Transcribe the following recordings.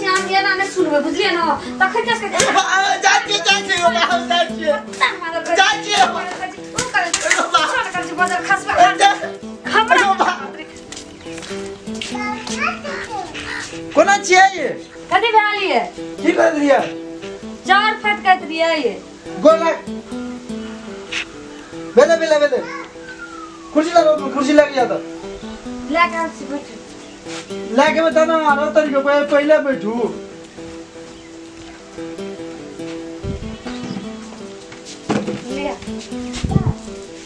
जान ये ना सुनबे बुझलिए न तखन जस के जाके बाजार खसबा हमरा कोना छियै ये कथि भेल ये की कर दिया चार फट कत दिया ये गोला बेले कुर्सी लग गया था लेके आ से बैठ लेके बता ना आरो तरीके पहले बैठू ले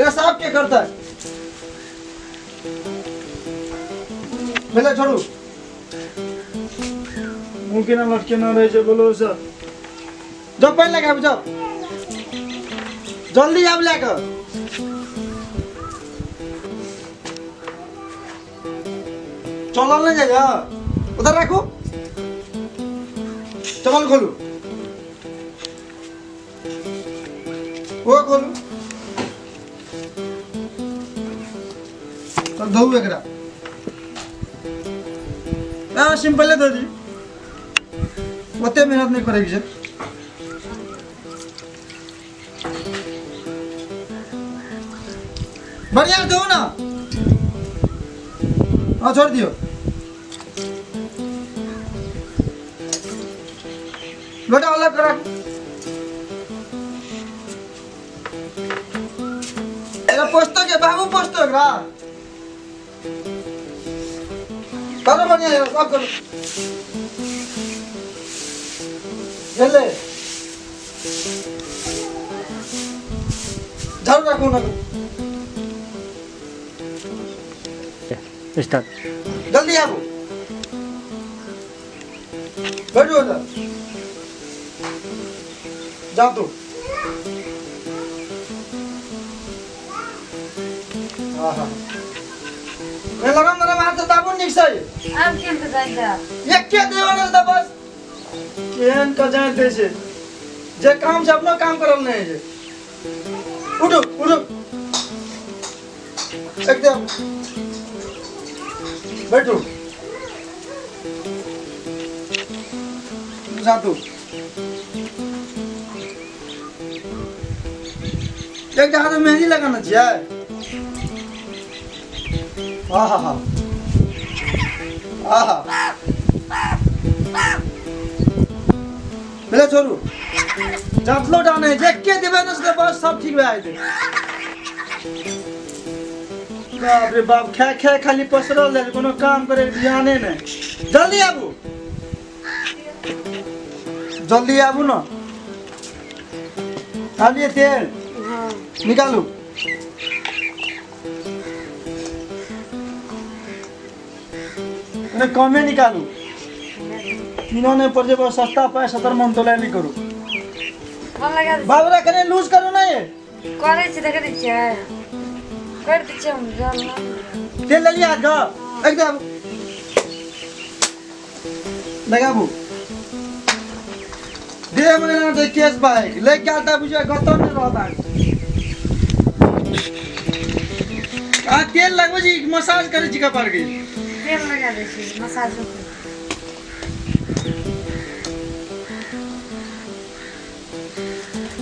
ये साहब क्या करता है बेले छोड़ू मुंह के ना लटके ना रहे जो बोलो सर जब पहले लगा जाओ जल्दी आप लेकर चल नहीं जाएगा उधर रखो चल खोलू वो खोलू तो धो एकरा सिंपल है दादी ओते मेहनत नहीं करेगी सर बढ़िया दो ना हाँ छोड़ दियो लोटा अलग करा पोस्तो के बाबू पोस्तो करा करो बढ़िया सब करो चले झाड़ू रखो ना स्टार्ट जल्दी आओ बैठो उधर जाओ तो आहा मैं लगा मेरे हाथ से दाबुन निक सही अब केन के जाइदा एक के देवाने दा बस केन का जानते से जे काम से अपना काम करल नहीं जे उठो एकदम बैठो जा तू एक हाथ में मेहंदी लगाना चाहिए आहा पहले छोड़ू जातलो डाने जेके देवे न से बस सब ठीक भए जेते बाप रे बाप खै खाली पसरल ले कोनो काम करे ध्याने नहीं जल्दी आबू ना खाली तेल निकालू कमे निकालू इन्होंने पर जब सस्ता पाए 70 मन तो नहीं करू मन लगा बाबरा कने लूज करू ना ये करे छ देखे छ कर दे छ हम जल तेल ले लिया जा एकदम लगाबू दे मने ना दे केस बाइक ले के आता बुझे गतन नहीं रहता आ तेल लगबो जी मसाज करे जी का पड़ गई तेल लगा दे छी मसाज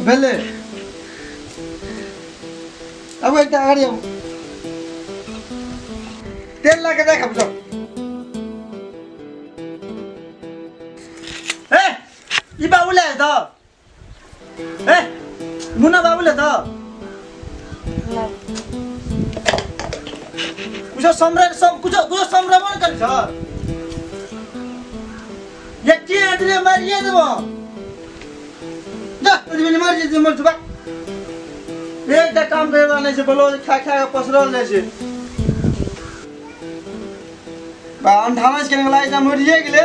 बेले अब एक आगे अब तेल लगा देख अब जाओ ये बाबूले है तो मुन्ना बाबूले तो कुछ संभ्रमण कर सर ये की आदमी मारिए देबो जा तुझे नहीं मार जी मर चुका एक दा काम करे वाला नहीं से बोलो खा पसरल ले से बा अंधानस के लाई जा मरिए गेले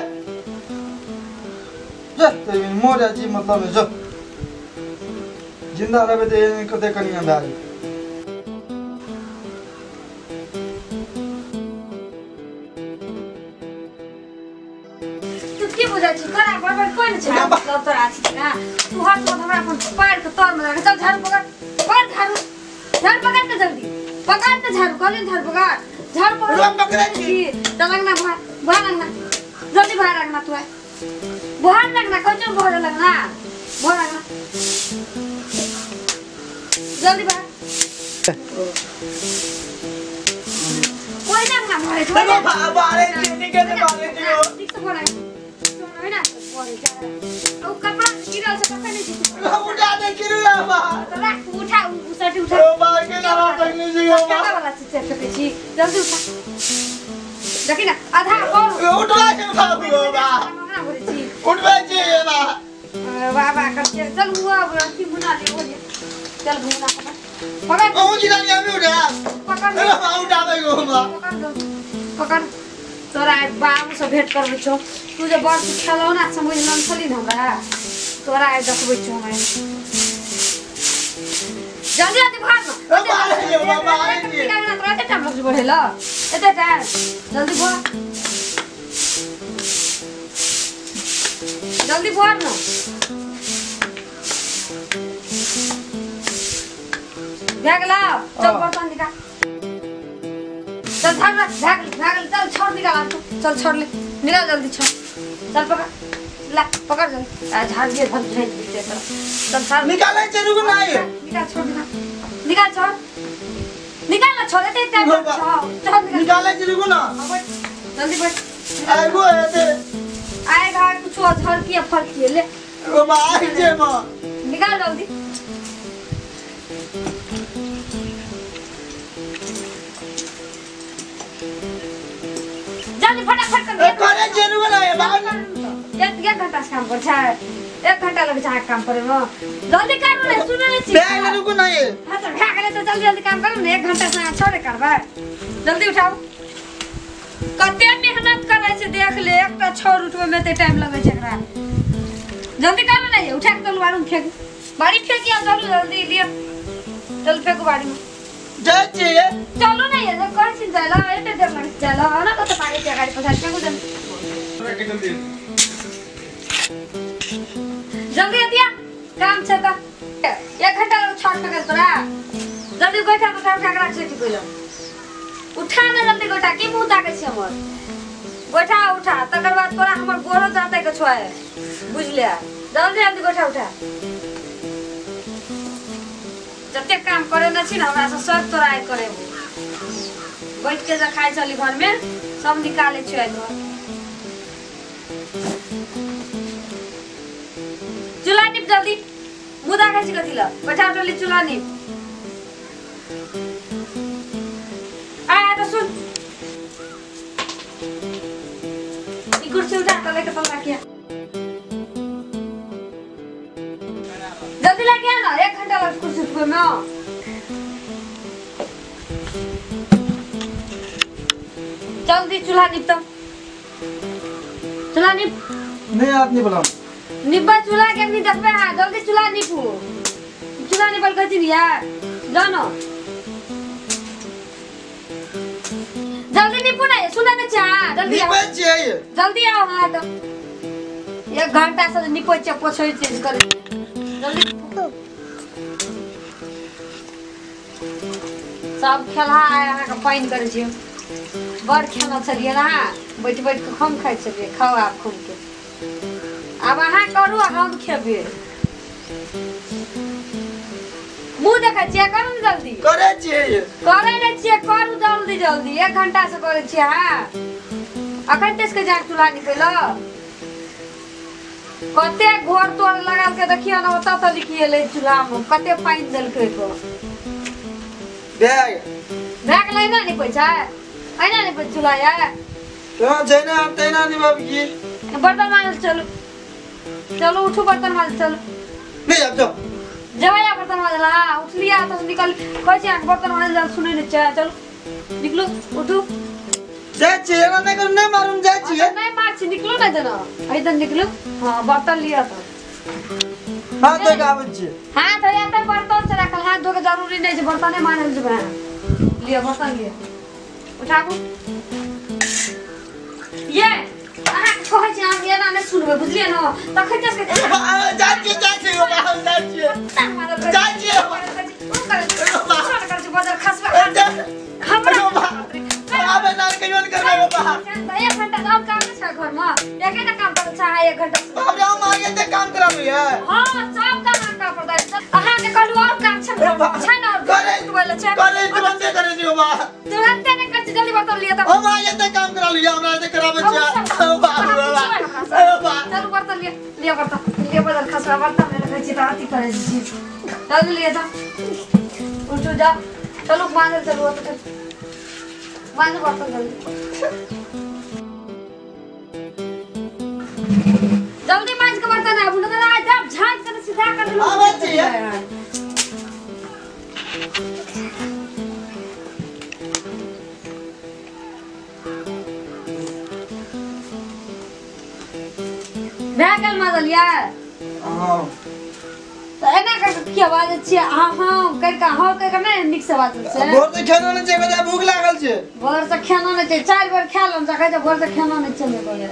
जा तुझे मोर जी मतलब जो जिंदा रहे तो कते कनी अंधार के बुझा छी करा बराबर कोइ न छ मतलब तोरा छी ना तू हाथ में हमरा अपन पैर के तर में लगा चल झाड़ू पकड़ के जल्दी पकड़ के झाड़ू कलिन झाड़ू पकड़ पकड़े छी तो लगना भाग लगना जल्दी बाहर रखना तू बोहर लगना कचो बोहर लगना बोहर लगना जल्दी बाहर कोई ना मारे कोई ना बारे चीनी के बारे दियो ठीक तो बोला सुनो ना बोले जा ओ कपड़ा गिरा से पकड़ नहीं उठा दे किरला बा रख उठा उसटे उठा ओ बार के ना तकनी जी हो बा वाला से छी जल्दी उठा देखी ना आधा और उठवा के उठाओ बा उठवा जी बा बाबा कर चल हुआ की बुना ले हो चल घूमना पकड़ ओ जी दानी हमें उठा पकड़ बा उठावे गो बा पकड़ तोरा बाबू से भेंट करबै छौ तू जे बड़ खेलौना समझ न छली न हमरा तोरा देखबै छौ मैं जल्दी जल्दी भाग ओ बारे ले बाबा जी ना तोरा के टाइम लग बढ़ेला एते टाइम जल्दी भाग जल्दी भाग ना भाग ला चल बर्तन निकाल चल भाग चल छोड़ निकाल चल छोड़ ले निकाल जल्दी छोड़ चल पकड़ ला पकड़ जल्दी झाड़ दिए धर भेज दे चल सार निकाले चलू ना ये निकाल छोड़ निकाल छोड़ निकाल ना छोड़ दे टाइम छोड़ निकाले चलू ना जल्दी बैठ आगो ऐसे आएगा कुछ झड़ के फल के ले ओ भाई जे मां निकाल जल्दी जल्दी फटाफट कर करे जरूर ना ये बाहर एक घंटा से काम कर छा 1 घंटा लग जा काम करे में जल्दी कर रे सुन ले छी बैग रुको ना ये हां तो भाग ले तो जल्दी जल्दी काम करो ना 1 घंटा से छोड़े करबा जल्दी उठाओ कते मेहनत करे छे देख ले एकटा छोड़ उठबे में ते टाइम लगे छे एकरा जल्दी कर ना ये उठा के तलवार में फेंक बाड़ी फेंकिया चलो जल्दी लियो चल फेंको बाड़ी में जाचे चलो ना ये कौन सी जाला एते देर लग जाला ना तो पानी के गाड़ी पछाड़ फेंको जल्दी जल्दी दिया काम छे त 1 घंटा छाड़ पे तोरा जल्दी गोठा उठा के रख छै कोइलो उठा ना जल्दी गोठा की मुंह ताके छै हमर गोठा उठा तकर बाद तोरा हमर गोरो जाते के छोए बुझले जल्दी जल्दी गोठा उठा जते काम करे न छी ना हमरा से सब तोरा आइ करे बैठ के जे खाइ चली घर में सब निकाले छै घर चूल्हा निप जल्दी मुदा खाइ छी कथि ल बैठा उठली चूल्हा निप आ तो सुन ई कुर्सी उठा के लेके पका किया जल्दी लेके आ ना 1 घंटा लग कुर्सी उठबे में जल्दी चूल्हा निप तो चूल्हा निप नहीं आप नहीं बुलाओ निब्बा चूल्हा के नहीं देखबे हां जल्दी चूल्हा निपू चूल्हा निपल कथि बिया जानो जल्दी निपू ना सुना ना चा जल्दी आओ जल्दी आओ हां तो 1 घंटा से निपो छ पोछो चेंज कर जल्दी सब खेला आया का पाइन करे छी बड़ खेला छलिए ना बैठ बैठ के हम खाइ छलिए खाओ आप खूब के अब अहाँ करू हम खेबे मुंह देखा छियै करू न जल्दी करे छियै करे नै छियै करू जल्दी जल्दी 1 घंटा से करे छियै हां अखन तेस के जाक चूल्हा निकल कते घोर तोड़ लगाल के देखियो ना ओता त लिखिए ले चूल्हा में कते पानी देलकै को बैग ले ना नहीं पैसा आइना नहीं पैसा चूल्हा या तो जैना तैना नहीं बाबूजी बर्तन मांज चलो चलो उठो बर्तन मांज चलो नहीं अब तो जवाया बर्तन मांज ला उठ लिया तो निकल कैसे बर्तन मांज ला सुने नहीं चाहिए चलो निकलो उठो जाची ना नहीं कर नहीं मारूं जाची है नहीं मार छी निकलो ना जना इधर निकलो हां बर्तन लिया तो हां तो गावची हां तो या तो बर्तन से रखल हाथ धो के जरूरी नहीं है बर्तन मांजल जबा लिया बर्तन लिया उठाबू ये आहा कहै छी हम ये ना नहीं सुनबे बुझलिए न तखन तस के जाची जाची हो बाहर जाची जाची बजार खसबा हमरा अब ना कहियो कर बाबा 1 घंटा काम छ घर में एकेटा काम कर चाहे 1 घंटा बाप रे हम आगे ते काम करा लिया हां सब काम का पड़ता है अहाँ के कहलु और काम छै ना करे तू बोले छै करे तुरंत करे दियो बा तुरंत ने कर जल्दी बता लिया तब हम आगे ते काम करा लिया हमरा ते कराबे छै बाप रे बा चल बर्तन लिया बर्तन खसरा बर्तन में रखै छी त अति करे छी चल लिया जा उठो जा चलो मांगे चलो मांगे बर्तन जल्दी मांज के बर्तन है बुला ना जब झांक कर सीधा कर लो आवे चाहिए बैगल मादल यार हां तो एना कर की आवाज छी हां कर का हो कर नहीं निक से बात से भोर से खाना नहीं चाहिए भूख लागल छे भोर से खाना नहीं चाहिए 4 बार खा लो जा कहे भोर से खाना नहीं चले बोले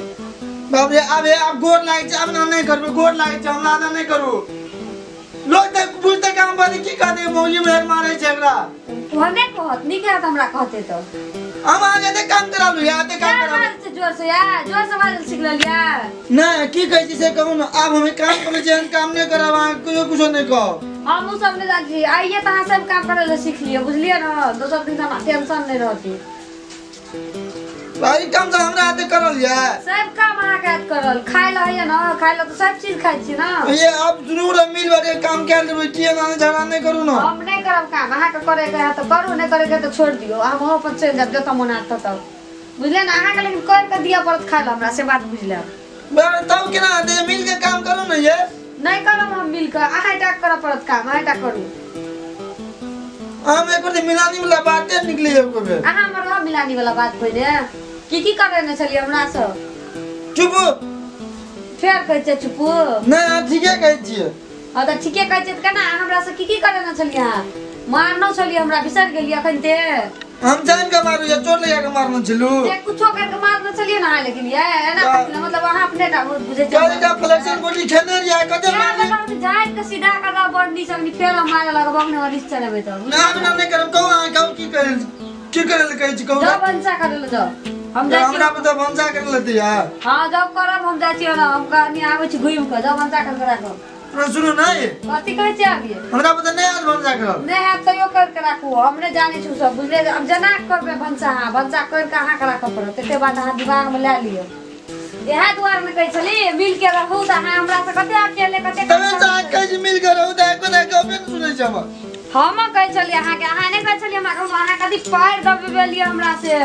बाप रे अबे अब गोर लाग छै अब ना नहीं करबे गोर लाग छै हम लादा नहीं करू लोग ते बुझते काम बानी की कहते मौजी मेहर मारे छै एकरा तू हने कहत नहीं कहत हमरा कहते तो हम आगे ते काम करा लिया ते काम करा जोर से बाजल सीख लिया नहीं की कहै छी से कहू ना अब हमें काम करे छै काम नहीं करब कुछ नहीं कहो हम उ सब नहीं जानी आइए त हां सब काम करे ले सीख लियो बुझलिए ना दोसर दिन हम टेंशन नहीं रहती भाई काम तो हमरा हाथे करल या सब काम अहाँ के हाथ करल खाइ ल है ना खाइ ल तो सब चीज खाइ छी ना ये अब जरूर मिल बारे काम कर देबै किए ना झगड़ा नहीं करू ना हम नहीं करब काम अहाँ के करे के है तो करू नहीं करे के तो छोड़ दियो हम हो पर चल जाब जत मन आत तब बुझले ना अहाँ के लेकिन कर के दिया पड़त खाइ ल हमरा से बात बुझले बार तब केना दे मिल के काम करू ना ये नहीं करब हम मिल के अहाँ टा कर पड़त काम अहाँ टा करू हम एक बार मिलानी वाला बात निकली है को अहाँ हमर मिलानी वाला बात पहिले की करे न चलिए हमरा से चुप फेर कहै छै चुप नहीं ठीके कहै छियै हां त ठीके कहै छै त केना हमरा से की करे न चलिए मारनो चलिए हमरा बिसर गेलिए अखन ते हम जान के मारू या चोर लगा के मारनो छलू ते कुछो करके मारनो चलिए ना लेकिन ये एना मतलब अहाँ अपने टा बुझे छै काली का फ्लेक्शन बॉडी खेने रिया कते मारनी जाय के सीधा कर बॉडी संग फेर मारे लगा बगने वाली चलेबे त ना नहीं करब कहू आ कहू की करे कहै छी कहू जाओ बंसा करे ल जाओ हम जाय हमरा पता बंसा कर लेते यार हां जाओ करब हम जाय छी ना हम कहानी आबै छी घुम के जाओ बंसा कर राखो सुनो नहीं कथि कहै छी आबिए हमरा पता नहीं आज बंसा कर नहीं है तो यो करके राखू हमने जाने छु सब बुझले अब जना करबे भंसा भंसा करके अहाँ के राखो पड़त एते बात अहाँ दिमाग में ले लियो एहा द्वार में कहै छली मिल के रहू त अहाँ हमरा से कते अकेले कते तबे त कहै छी मिल के रहू त एको ना कहबे सुनै छी हम कहै छली अहाँ के अहाँ नहीं कहै छली हमरा अहाँ कथि पैर दबेबे लिए हमरा से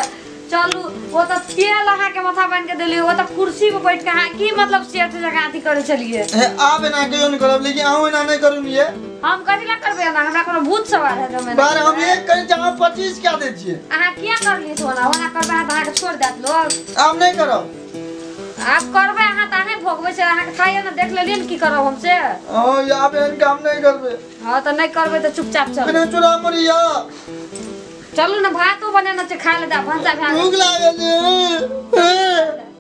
चलू वो तो तेल अहाँ के माथा बांध के देली वो तो कुर्सी पे बैठ के अहाँ की मतलब सेठ जगह अथी करे चलिए आप ना कहियो न करब लेकिन आहू ना नहीं करू ये हम कथि ला करबे ना हमरा कोनो भूत सवार है जमे बार हम एक करी जहां 25 क्या दे छिए अहाँ किया कर लिए सोना होना करबे अहाँ के छोड़ देत लोग आप नहीं करब आप करबे अहाँ ताने भोगबे से अहाँ के खाइए ना देख लेलिए न की करब हमसे ओ या पे काम नहीं करबे हां तो नहीं करबे तो चुपचाप चल बिना चुरा मरिया चलू ना भातो बने ना खाए ले जा भंसा भात भूख लागल